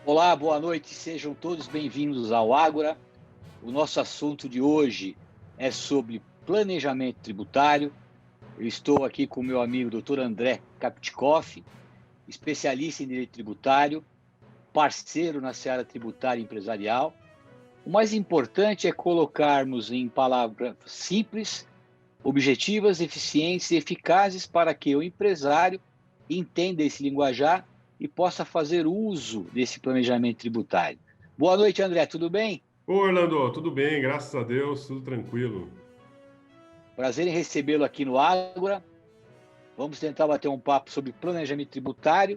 Olá, boa noite, sejam todos bem-vindos ao Ágora. O nosso assunto de hoje é sobre planejamento tributário. Eu estou aqui com o meu amigo Dr. André Kaptikoff, especialista em direito tributário, parceiro na seara tributária empresarial. O mais importante é colocarmos em palavras simples, objetivas, eficientes e eficazes para que o empresário entenda esse linguajar e possa fazer uso desse planejamento tributário. Boa noite, André, tudo bem? Ô, Orlando, tudo bem? Graças a Deus, tudo tranquilo. Prazer em recebê-lo aqui no Ágora. Vamos tentar bater um papo sobre planejamento tributário,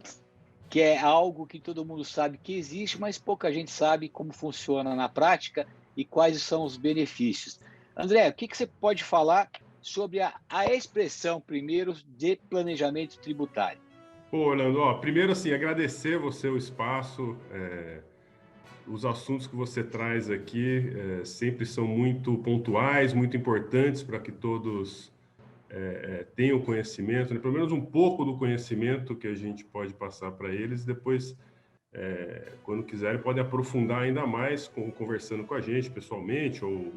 que é algo que todo mundo sabe que existe, mas pouca gente sabe como funciona na prática e quais são os benefícios. André, o que você pode falar sobre a expressão, primeiro, de planejamento tributário? Ô, Orlando, primeiro assim, agradecer você o espaço, os assuntos que você traz aqui sempre são muito pontuais, muito importantes para que todos tenham conhecimento, né? Pelo menos um pouco do conhecimento que a gente pode passar para eles. Depois, quando quiserem, podem aprofundar ainda mais conversando com a gente pessoalmente ou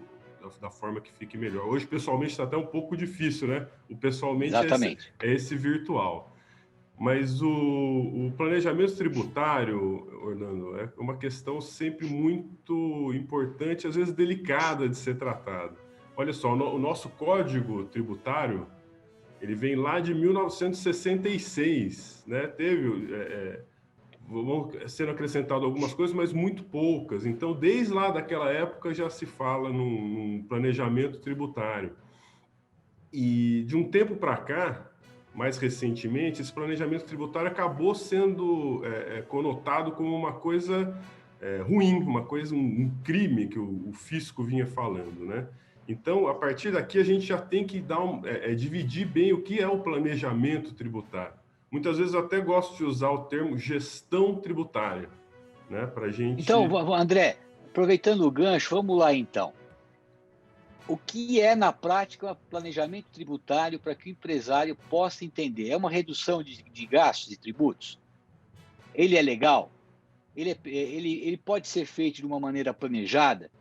da forma que fique melhor. Hoje, pessoalmente, está até um pouco difícil, né? O pessoalmente Exatamente. é esse virtual. Mas o planejamento tributário, Orlando, é uma questão sempre muito importante, às vezes delicada de ser tratada. Olha só, o nosso código tributário, ele vem lá de 1966, né? Vão sendo acrescentadas algumas coisas, mas muito poucas. Então, desde lá daquela época já se fala num planejamento tributário. E de um tempo para cá, mais recentemente, esse planejamento tributário acabou sendo conotado como uma coisa ruim, uma coisa, um crime que o fisco vinha falando, né? Então, a partir daqui, a gente já tem que dividir bem o que é o planejamento tributário. Muitas vezes eu até gosto de usar o termo gestão tributária, né? Para a Então, gente. André, aproveitando o gancho, vamos lá então. O que é, na prática, planejamento tributário para que o empresário possa entender? É uma redução de gastos e tributos? Ele é legal? Ele pode ser feito de uma maneira planejada?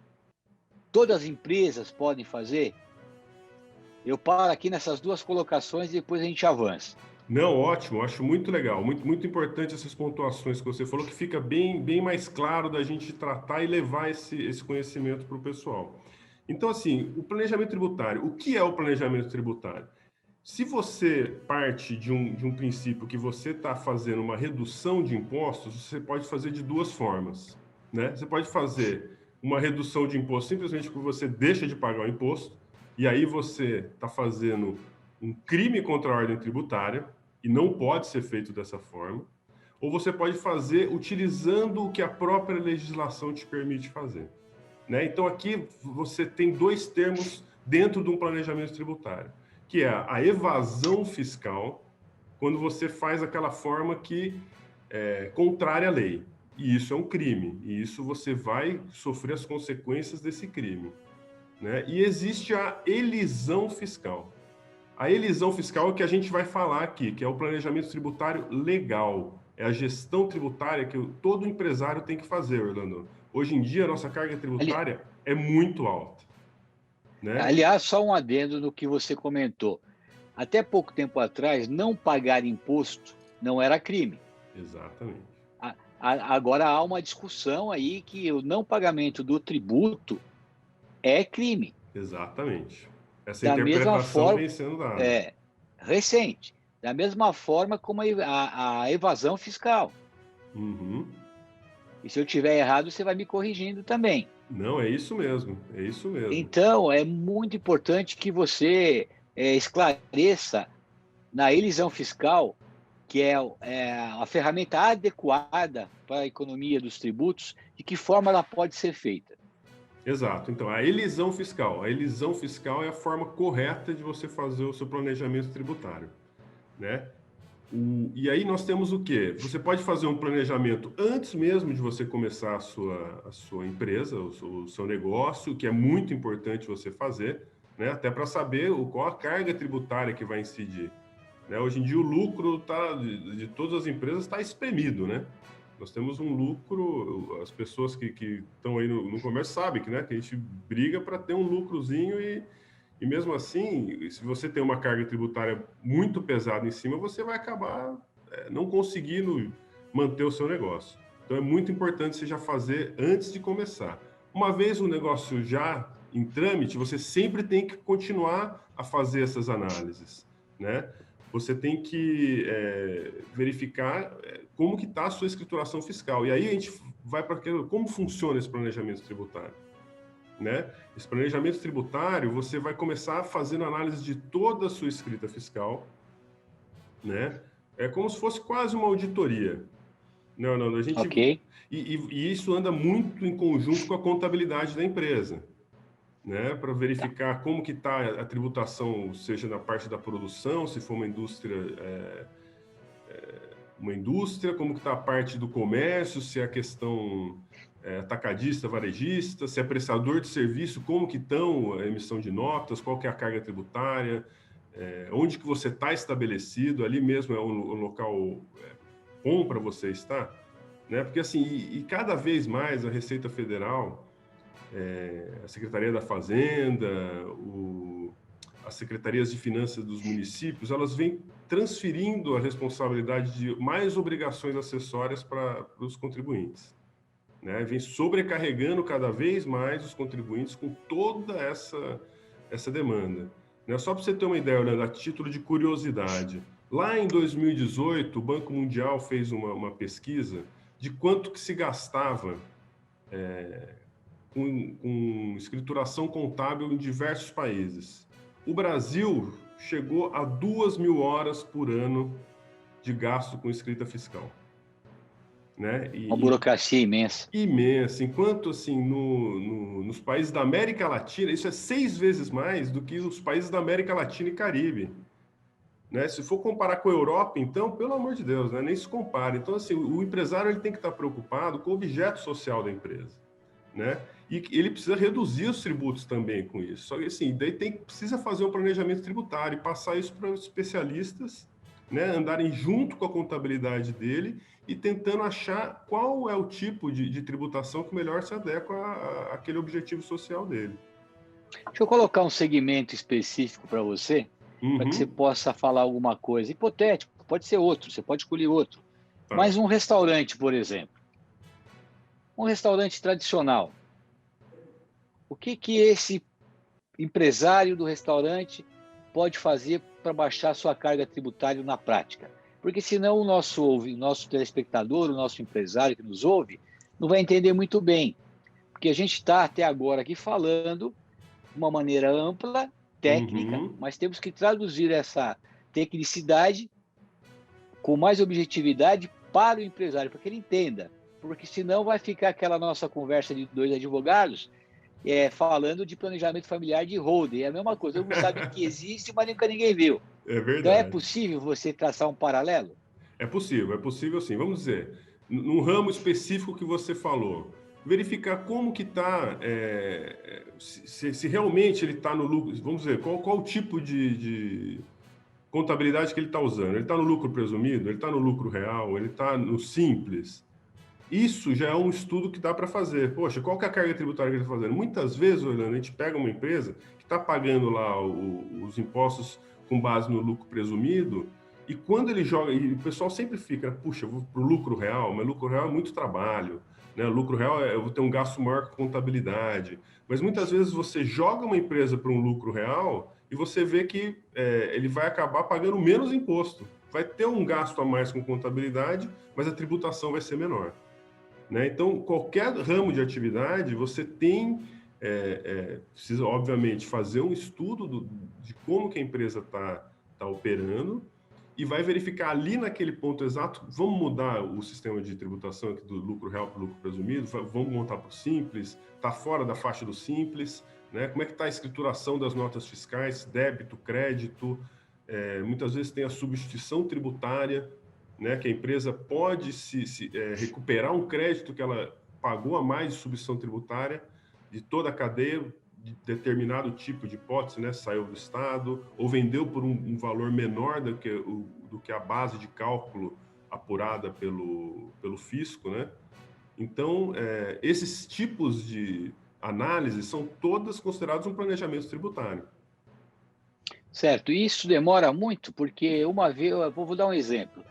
Todas as empresas podem fazer? Eu paro aqui nessas duas colocações e depois a gente avança. Não, ótimo, acho muito legal, muito, muito importante essas pontuações que você falou, que fica bem, bem mais claro da gente tratar e levar esse conhecimento para o pessoal. Então, assim, o planejamento tributário, o que é o planejamento tributário? Se você parte de um princípio que você está fazendo uma redução de impostos, você pode fazer de duas formas, né? Você pode fazer uma redução de imposto simplesmente porque você deixa de pagar o imposto, e aí você está fazendo um crime contra a ordem tributária, e não pode ser feito dessa forma, ou você pode fazer utilizando o que a própria legislação te permite fazer, né? Então, aqui você tem dois termos dentro de um planejamento tributário, que é a evasão fiscal, quando você faz aquela forma que é contrária à lei. E isso é um crime, e isso você vai sofrer as consequências desse crime, né? E existe a elisão fiscal. A elisão fiscal é o que a gente vai falar aqui, que é o planejamento tributário legal. É a gestão tributária que todo empresário tem que fazer, Orlando. Hoje em dia, a nossa carga Ali- tributária é muito alta, né? Aliás, só um adendo no que você comentou. Até pouco tempo atrás, não pagar imposto não era crime. Exatamente. Agora há uma discussão aí que o não pagamento do tributo é crime. Exatamente. Essa Da mesma interpretação forma, vem sendo dada. é, recente, da mesma forma como a evasão fiscal. Uhum. E se eu tiver errado, você vai me corrigindo também. Não, é isso mesmo. É isso mesmo. Então, é muito importante que você esclareça na elisão fiscal, que é a ferramenta adequada para a economia dos tributos, de que forma ela pode ser feita. Exato. Então, a elisão fiscal. A elisão fiscal é a forma correta de você fazer o seu planejamento tributário, né? E aí nós temos o quê? Você pode fazer um planejamento antes mesmo de você começar a sua empresa, o seu negócio, que é muito importante você fazer, né? Até para saber qual a carga tributária que vai incidir, né? Hoje em dia o lucro de todas as empresas está espremido, né? Nós temos um lucro, as pessoas que estão aí no comércio sabem que, né, que a gente briga para ter um lucrozinho e mesmo assim, se você tem uma carga tributária muito pesada em cima, você vai acabar não conseguindo manter o seu negócio. Então, é muito importante você já fazer antes de começar. Uma vez o negócio já em trâmite, você sempre tem que continuar a fazer essas análises, né? Você tem que verificar como que está a sua escrituração fiscal. E aí a gente vai para como funciona esse planejamento tributário, né? Esse planejamento tributário, você vai começar fazendo análise de toda a sua escrita fiscal, né? É como se fosse quase uma auditoria. Não, a gente... Ok. E isso anda muito em conjunto com a contabilidade da empresa, né? Para Tá. verificar como que está a tributação, seja na parte da produção, se for uma indústria, como que está a parte do comércio, se é a questão atacadista, varejista, se é prestador de serviço, como que estão a emissão de notas, qual que é a carga tributária, onde que você está estabelecido, ali mesmo é um local bom para você estar, né? Porque assim, e cada vez mais a Receita Federal, a Secretaria da Fazenda, as secretarias de finanças dos municípios, elas vêm transferindo a responsabilidade de mais obrigações acessórias para os contribuintes, né? Vem sobrecarregando cada vez mais os contribuintes com toda essa demanda, né? Só para você ter uma ideia, Leandro, a título de curiosidade, lá em 2018, o Banco Mundial fez uma pesquisa de quanto que se gastava com escrituração contábil em diversos países. O Brasil chegou a 2.000 horas por ano de gasto com escrita fiscal, né? Uma burocracia imensa. Imensa. Enquanto, assim, nos países da América Latina, isso é 6 vezes mais do que os países da América Latina e Caribe, né? Se for comparar com a Europa, então, pelo amor de Deus, né? Nem se compara. Então, assim, o empresário ele tem que estar preocupado com o objeto social da empresa, né? E ele precisa reduzir os tributos também com isso. Só que assim, daí precisa fazer um planejamento tributário e passar isso para os especialistas, né? Andarem junto com a contabilidade dele e tentando achar qual é o tipo de tributação que melhor se adequa àquele objetivo social dele. Deixa eu colocar um segmento específico para você, para que você Uhum, possa falar alguma coisa. Hipotético, pode ser outro, você pode escolher outro. tá. Mas um restaurante, por exemplo. Um restaurante tradicional. O que esse empresário do restaurante pode fazer para baixar sua carga tributária na prática? Porque senão o nosso telespectador, o nosso empresário que nos ouve, não vai entender muito bem. Porque a gente está até agora aqui falando de uma maneira ampla, técnica, Uhum. mas temos que traduzir essa tecnicidade com mais objetividade para o empresário, para que ele entenda. Porque senão vai ficar aquela nossa conversa de dois advogados falando de planejamento familiar de holding. É a mesma coisa, todo mundo sabe que existe, mas nunca ninguém viu. É Então é verdade. possível você traçar um paralelo? É possível sim. Vamos dizer, no ramo específico que você falou, verificar como que está, se realmente ele está no lucro, vamos dizer, qual o tipo de contabilidade que ele está usando. Ele está no lucro presumido? Ele está no lucro real? Ele está no simples? Isso já é um estudo que dá para fazer. Poxa, qual que é a carga tributária que ele está fazendo? Muitas vezes, Orlando, a gente pega uma empresa que está pagando lá os impostos com base no lucro presumido, e quando ele joga, e o pessoal sempre fica, puxa, eu vou para o lucro real, mas lucro real é muito trabalho, né? O lucro real eu vou ter um gasto maior com contabilidade. Mas muitas vezes você joga uma empresa para um lucro real e você vê que ele vai acabar pagando menos imposto. Vai ter um gasto a mais com contabilidade, mas a tributação vai ser menor, né? Então, qualquer ramo de atividade, você precisa, obviamente, fazer um estudo de como que a empresa tá operando e vai verificar ali naquele ponto exato, vamos mudar o sistema de tributação aqui do lucro real para o lucro presumido, vamos montar para o simples, está fora da faixa do simples, né? Como é que está a escrituração das notas fiscais, débito, crédito, muitas vezes tem a substituição tributária, né, que a empresa pode recuperar um crédito que ela pagou a mais de substituição tributária de toda a cadeia de determinado tipo de hipótese, né, saiu do Estado ou vendeu por um valor menor do que a base de cálculo apurada pelo fisco, né? Então, esses tipos de análise são todas consideradas um planejamento tributário. Certo. E isso demora muito, porque uma vez, eu vou dar um exemplo.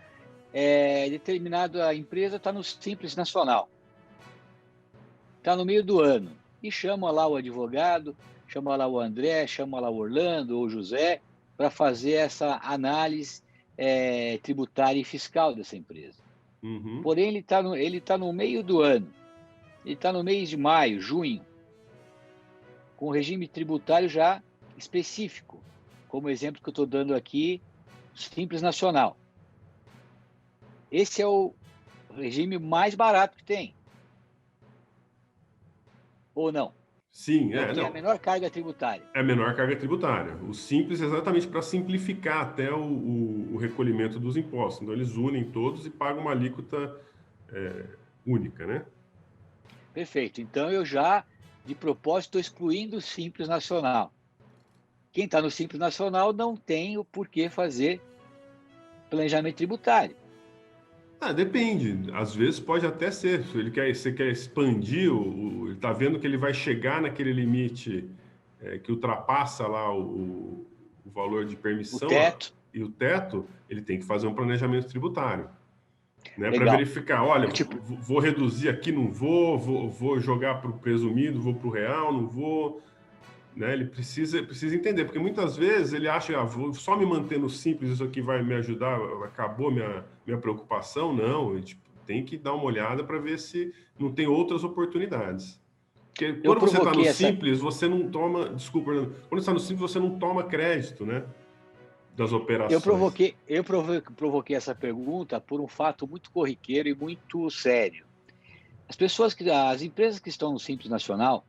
Determinada empresa está no Simples Nacional, está no meio do ano, e chama lá o advogado, chama lá o André, chama lá o Orlando ou o José para fazer essa análise tributária e fiscal dessa empresa. Uhum. Porém, ele tá no meio do ano, ele está no mês de maio, junho, com o regime tributário já específico, como o exemplo que eu estou dando aqui, Simples Nacional. Esse é o regime mais barato que tem. Ou não? Sim, É o que tem a não. menor carga tributária. É a menor carga tributária. O simples é exatamente para simplificar até o recolhimento dos impostos. Então, eles unem todos e pagam uma alíquota única, né? Perfeito. Então, eu já, de propósito, estou excluindo o Simples Nacional. Quem está no Simples Nacional não tem o porquê fazer planejamento tributário. Depende. Às vezes pode até ser. Se você quer expandir, ele está vendo que ele vai chegar naquele limite que ultrapassa lá o valor de O permissão teto, e o teto, ele tem que fazer um planejamento tributário, né? Para legal. verificar, olha, Tipo, vou reduzir aqui, não vou jogar para o presumido, vou para o real, não vou. Né? Ele precisa entender, porque muitas vezes ele acha, vou só me mantendo simples, isso aqui vai me ajudar, acabou minha preocupação. Não, ele, tem que dar uma olhada para ver se não tem outras oportunidades. Porque eu quando você está no provoquei essa, simples, você não toma, desculpa, quando você está no simples, você não toma crédito, né, das operações. provoquei essa pergunta por um fato muito corriqueiro e muito sério. As empresas que estão no Simples Nacional,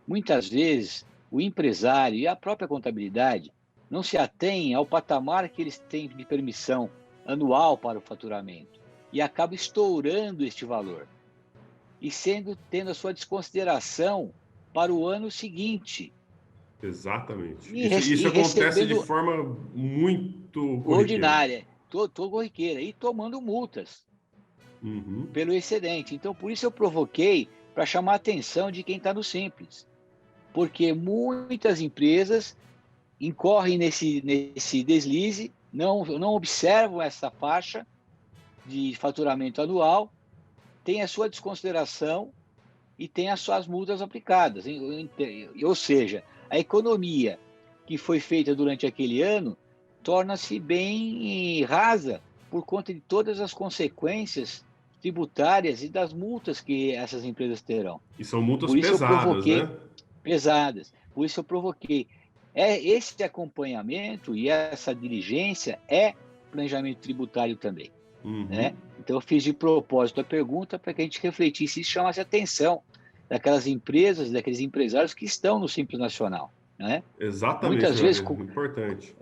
muitas vezes o empresário e a própria contabilidade não se atêm ao patamar que eles têm de permissão anual para o faturamento e acaba estourando este valor e tendo a sua desconsideração para o ano seguinte Exatamente. e, Isso e acontece de recebendo forma muito corriqueira. ordinária, corriqueira, e tomando multas Uhum. pelo excedente. Então, por isso eu provoquei para chamar a atenção de quem está no Simples, porque muitas empresas incorrem nesse deslize, não observam essa faixa de faturamento anual, tem a sua desconsideração e tem as suas multas aplicadas. Ou seja, a economia que foi feita durante aquele ano torna-se bem rasa por conta de todas as consequências tributárias e das multas que essas empresas terão. E são multas Por isso eu pesadas, provoquei né? pesadas, por isso eu provoquei. Esse acompanhamento e essa diligência é planejamento tributário também. Uhum. Né? Então, eu fiz de propósito a pergunta para que a gente refletisse e chamasse a atenção daquelas empresas, daqueles empresários que estão no Simples Nacional. Né? Exatamente, Muitas meu vezes, amigo. Importante.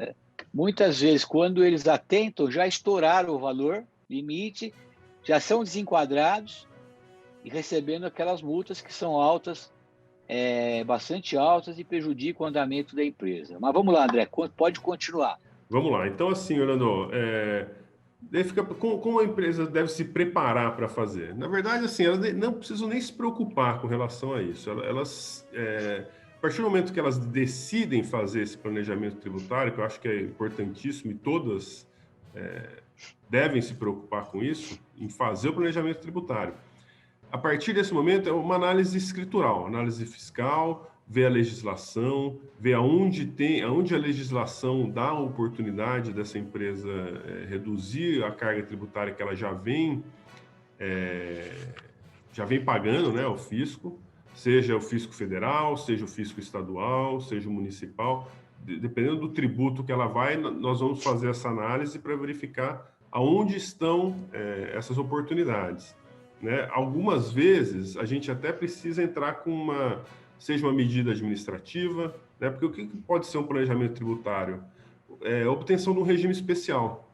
quando eles atentam, já estouraram o valor limite, já são desenquadrados e recebendo aquelas multas que são altas, bastante altas e prejudicam o andamento da empresa. Mas vamos lá, André, pode continuar. Vamos lá. Então, assim, Orlando, daí fica, como a empresa deve se preparar para fazer? Na verdade, assim, elas não precisam nem se preocupar com relação a isso. A partir do momento que elas decidem fazer esse planejamento tributário, que eu acho que é importantíssimo e todas devem se preocupar com isso, em fazer o planejamento tributário. A partir desse momento, é uma análise escritural, análise fiscal, ver a legislação, ver aonde a legislação dá a oportunidade dessa empresa reduzir a carga tributária que ela já vem pagando, né, ao fisco, seja o fisco federal, seja o fisco estadual, seja o municipal. Dependendo do tributo que ela vai, nós vamos fazer essa análise para verificar aonde estão essas oportunidades. Né? Algumas vezes a gente até precisa entrar com seja uma medida administrativa, né? Porque o que pode ser um planejamento tributário? A obtenção de um regime especial,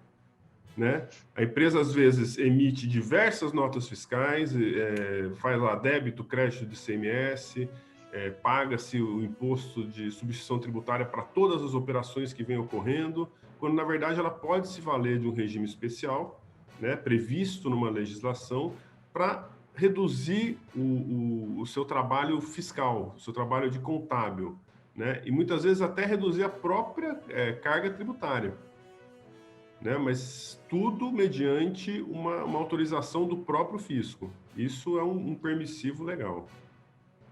né? A empresa às vezes emite diversas notas fiscais, faz lá débito, crédito de ICMS, paga-se o imposto de substituição tributária para todas as operações que vêm ocorrendo, quando na verdade ela pode se valer de um regime especial né, previsto numa legislação para reduzir o seu trabalho fiscal, o seu trabalho de contábil, né, e muitas vezes até reduzir a própria carga tributária, né, mas tudo mediante uma autorização do próprio fisco. Isso é um permissivo legal.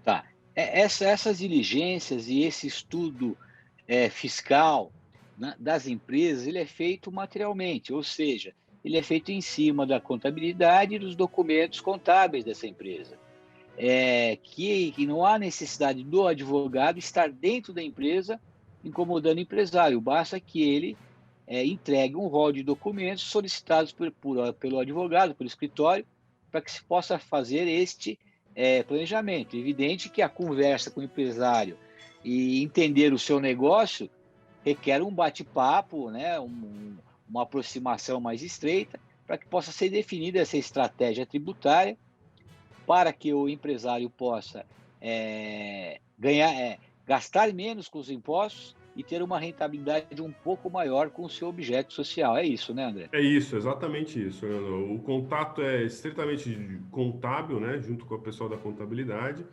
Tá. Essas diligências e esse estudo fiscal das empresas, ele é feito materialmente, ou seja, ele é feito em cima da contabilidade e dos documentos contábeis dessa empresa. Que não há necessidade do advogado estar dentro da empresa incomodando o empresário, basta que ele entregue um rol de documentos solicitados pelo advogado, pelo escritório, para que se possa fazer este planejamento. Evidente que a conversa com o empresário e entender o seu negócio requer um bate-papo, né, uma aproximação mais estreita, para que possa ser definida essa estratégia tributária para que o empresário possa gastar menos com os impostos e ter uma rentabilidade um pouco maior com o seu objeto social. É isso, né, André? É isso, exatamente isso. O contato é estritamente contábil, né, junto com o pessoal da contabilidade.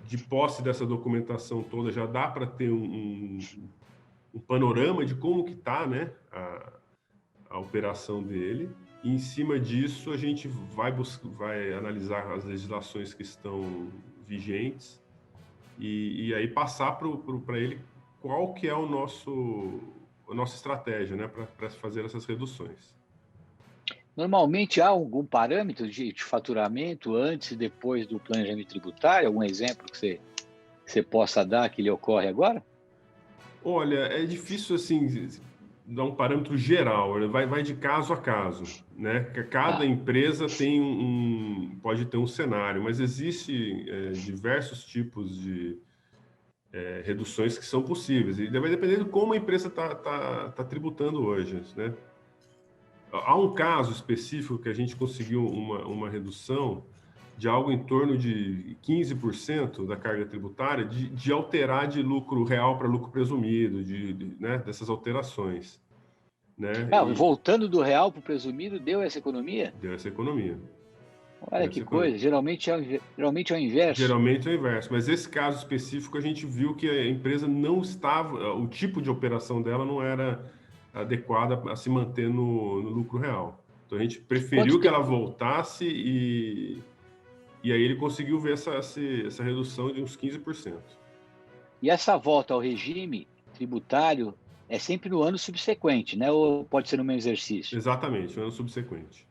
De posse dessa documentação toda, já dá para ter um panorama de como que está, né, a operação dele. E em cima disso, a gente vai analisar as legislações que estão vigentes e aí passar para ele qual que é a nossa estratégia, né, para fazer essas reduções. Normalmente há algum parâmetro de faturamento antes e depois do planejamento tributário? Algum exemplo que você possa dar que lhe ocorre agora? Olha, é difícil assim dar um parâmetro geral, né? Vai de caso a caso, né? Cada Tá. empresa tem pode ter um cenário, mas existe diversos tipos de reduções que são possíveis e vai depender de como a empresa tá tributando hoje, né? Há um caso específico que a gente conseguiu uma redução de algo em torno de 15% da carga tributária, de alterar de lucro real para lucro presumido, né, dessas alterações, né? E Voltando do real para o presumido, deu essa economia? deu essa economia. Olha Deu que essa economia. coisa, geralmente é o inverso. Geralmente é o inverso, mas esse caso específico a gente viu que a empresa não estava, o tipo de operação dela não era adequada a se manter no lucro real. Então a gente Quanto preferiu que ela tempo? voltasse e aí ele conseguiu ver essa redução de uns 15%. E essa volta ao regime tributário é sempre no ano subsequente, né? Ou pode ser no mesmo exercício? Exatamente, no ano subsequente.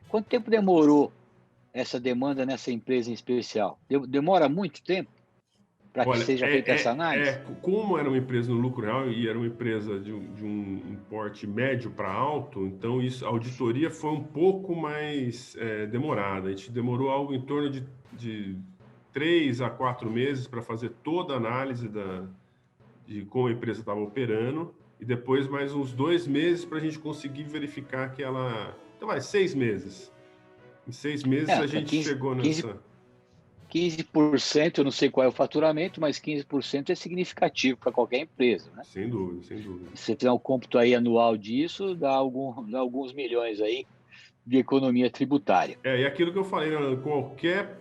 Quanto tempo demorou essa demanda nessa empresa em especial? Demora muito tempo para que Olha, seja feita essa análise? como era uma empresa no lucro real e era uma empresa de um porte médio para alto, então a auditoria foi um pouco mais demorada. A gente demorou algo em torno de 3 a 4 meses para fazer toda a análise de como a empresa estava operando e depois mais uns 2 meses para a gente conseguir verificar que ela... Então 6 meses. Em 6 meses a gente 15, chegou 15, nessa... 15%, eu não sei qual é o faturamento, mas 15% é significativo para qualquer empresa, né? Sem dúvida, sem dúvida. Se você fizer um cômputo aí anual disso, dá alguns milhões aí de economia tributária. E aquilo que eu falei, né, qualquer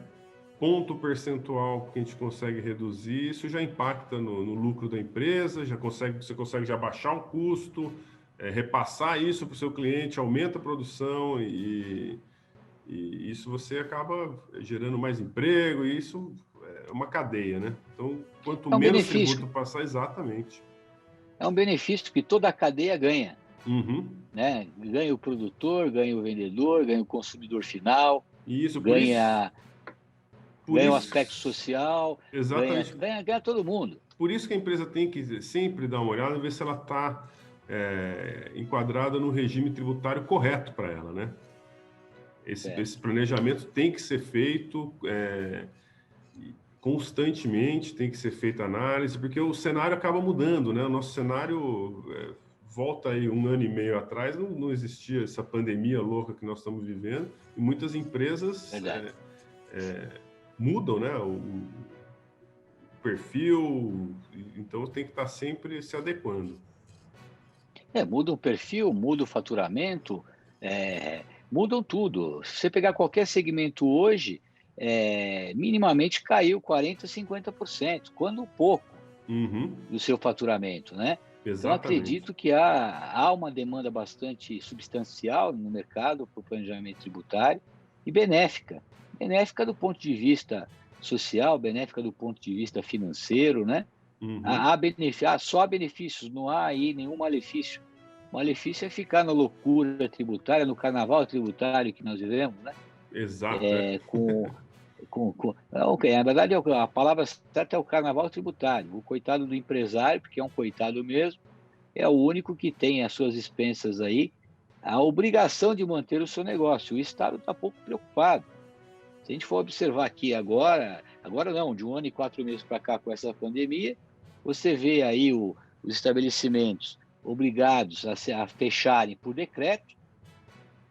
ponto percentual que a gente consegue reduzir, isso já impacta no lucro da empresa, você consegue já baixar o custo, repassar isso para o seu cliente, aumenta a produção e isso você acaba gerando mais emprego e isso é uma cadeia, né? Então, quanto É um menos benefício, tributo passar, exatamente. é um benefício que toda a cadeia ganha, Uhum. né? Ganha o produtor, ganha o vendedor, ganha o consumidor final, E isso, ganha, por ganha o aspecto isso, social, exatamente. ganha todo mundo. Por isso que a empresa tem que sempre dar uma olhada e ver se ela está enquadrada no regime tributário correto para ela, né? Esse Certo. planejamento tem que ser feito constantemente, tem que ser feita análise, porque o cenário acaba mudando, né? O nosso cenário volta aí 1 ano e meio atrás, não existia essa pandemia louca que nós estamos vivendo, e muitas empresas Verdade. mudam, né? O perfil, então tem que estar sempre se adequando. Muda o perfil, muda o faturamento, Mudam tudo. Se você pegar qualquer segmento hoje, minimamente caiu 40%, 50%, quando pouco, Uhum, do seu faturamento, né? Então, exatamente. acredito que há uma demanda bastante substancial no mercado para o planejamento tributário e benéfica. Benéfica do ponto de vista social, benéfica do ponto de vista financeiro, né? Uhum, Só há benefícios, não há aí nenhum malefício. O malefício é ficar na loucura tributária, no carnaval tributário que nós vivemos, né? exato, é. É, não, na verdade, a palavra certa é o carnaval tributário. O coitado do empresário, porque é um coitado mesmo, é o único que tem as suas expensas aí, a obrigação de manter o seu negócio. O Estado está pouco preocupado. Se a gente for observar aqui agora não, de 1 ano e 4 meses para cá com essa pandemia, você vê aí os estabelecimentos obrigados a fecharem por decreto,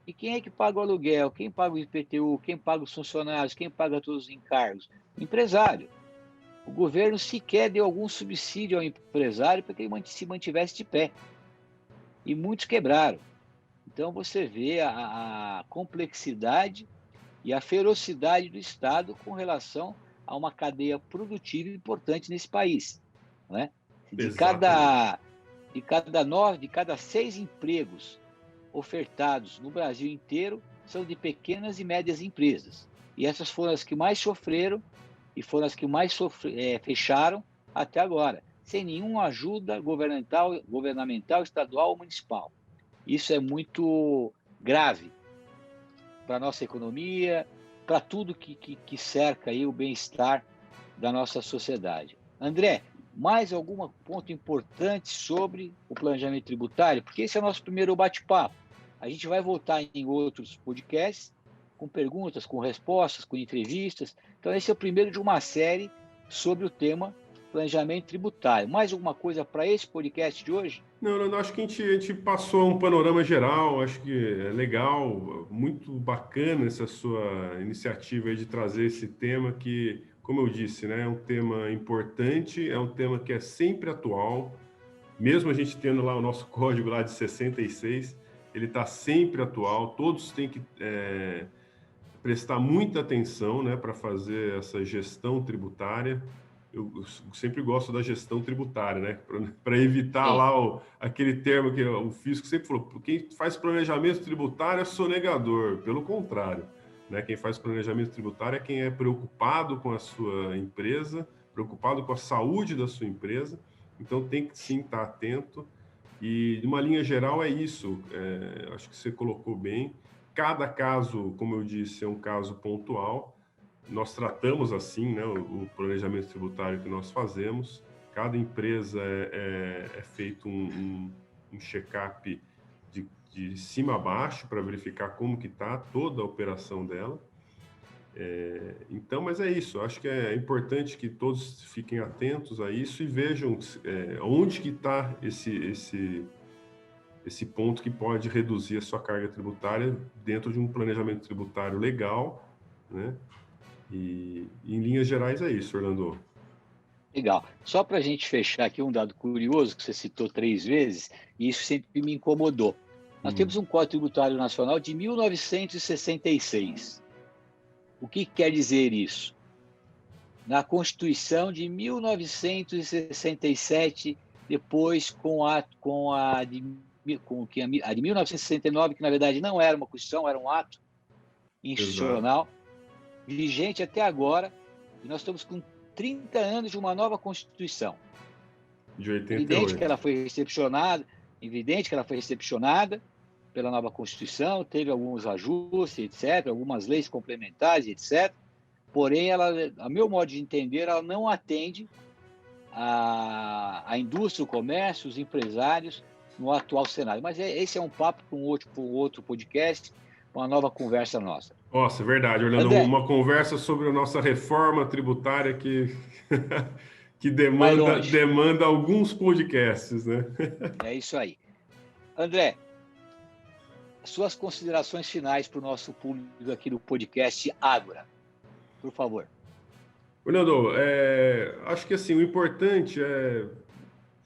e quem é que paga o aluguel? Quem paga o IPTU? Quem paga os funcionários? Quem paga todos os encargos? O empresário. O governo sequer deu algum subsídio ao empresário para que ele se mantivesse de pé. E muitos quebraram. Então você vê a complexidade e a ferocidade do Estado com relação a uma cadeia produtiva importante nesse país, né? De Exatamente. cada, de cada 6 empregos ofertados no Brasil inteiro são de pequenas e médias empresas. E essas foram as que mais sofreram e foram as que mais fecharam até agora, sem nenhuma ajuda governamental, estadual ou municipal. Isso é muito grave para a nossa economia, para tudo que cerca aí o bem-estar da nossa sociedade. André, mais algum ponto importante sobre o planejamento tributário? Porque esse é o nosso primeiro bate-papo. A gente vai voltar em outros podcasts com perguntas, com respostas, com entrevistas. Então, esse é o primeiro de uma série sobre o tema planejamento tributário. Mais alguma coisa para esse podcast de hoje? Não, acho que a gente passou um panorama geral, acho que é legal, muito bacana essa sua iniciativa aí de trazer esse tema que, como eu disse, né, é um tema importante, é um tema que é sempre atual, mesmo a gente tendo lá o nosso código lá de 66, ele está sempre atual, todos têm que prestar muita atenção, né, para fazer essa gestão tributária. Eu sempre gosto da gestão tributária, né, para evitar Sim. lá aquele termo que o fisco sempre falou, quem faz planejamento tributário é sonegador, pelo contrário, né, quem faz planejamento tributário é quem é preocupado com a sua empresa, preocupado com a saúde da sua empresa, então tem que sim estar atento. E, de uma linha geral, é isso. Acho que você colocou bem. Cada caso, como eu disse, é um caso pontual. Nós tratamos assim, né, o planejamento tributário que nós fazemos. Cada empresa é feito um check-up de cima a baixo para verificar como que está toda a operação dela. Então, mas é isso. Acho que é importante que todos fiquem atentos a isso e vejam onde que está esse ponto que pode reduzir a sua carga tributária dentro de um planejamento tributário legal, né? E em linhas gerais é isso, Orlando. Legal. Só para a gente fechar aqui um dado curioso que você citou 3 vezes, e isso sempre me incomodou. Nós temos um Código Tributário Nacional de 1966. O que quer dizer isso? Na Constituição de 1967, depois a de 1969, que na verdade não era uma Constituição, era um ato Exato. institucional, vigente até agora, e nós estamos com 30 anos de uma nova Constituição. De Evidente que 88. ela foi recepcionada, pela nova Constituição, teve alguns ajustes, etc., algumas leis complementares, etc. Porém, ela, a meu modo de entender, ela não atende a indústria, o comércio, os empresários no atual cenário. Mas esse é um papo para um outro podcast, uma nova conversa nossa. Nossa, verdade, Orlando. André, Uma conversa sobre a nossa reforma tributária que, que vai longe. demanda alguns podcasts, né? É isso aí. André, suas considerações finais para o nosso público aqui do podcast Ágora, por favor. Orlando, acho que assim, o importante é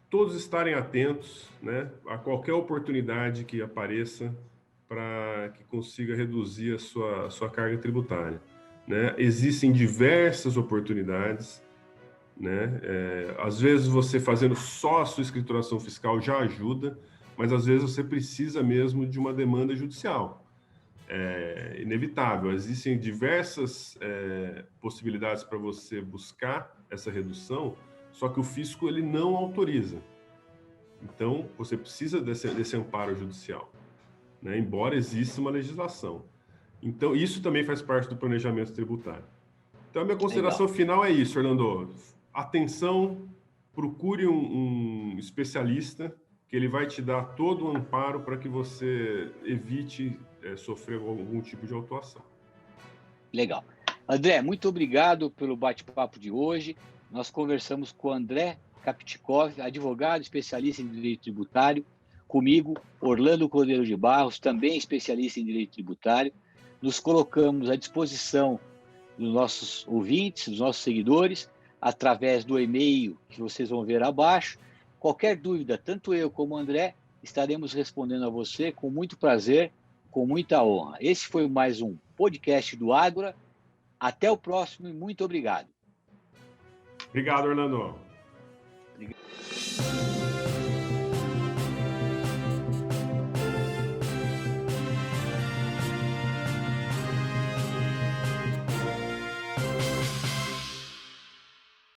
todos estarem atentos, né, a qualquer oportunidade que apareça para que consiga reduzir a sua carga tributária, né? Existem diversas oportunidades, né? Às vezes você fazendo só a sua escrituração fiscal já ajuda, mas às vezes você precisa mesmo de uma demanda judicial. É inevitável. Existem diversas possibilidades para você buscar essa redução, só que o fisco ele não autoriza. Então, você precisa desse amparo judicial, né? Embora exista uma legislação. Então, isso também faz parte do planejamento tributário. Então, a minha consideração final é isso, Orlando. Atenção, procure um especialista que ele vai te dar todo o amparo para que você evite sofrer algum tipo de autuação. Legal. André, muito obrigado pelo bate-papo de hoje. Nós conversamos com o André Kaptikov, advogado especialista em direito tributário, comigo, Orlando Cordeiro de Barros, também especialista em direito tributário. Nos colocamos à disposição dos nossos ouvintes, dos nossos seguidores, através do e-mail que vocês vão ver abaixo. Qualquer dúvida, tanto eu como o André, estaremos respondendo a você com muito prazer, com muita honra. Esse foi mais um podcast do Ágora. Até o próximo e muito obrigado. Obrigado, Orlando. Obrigado.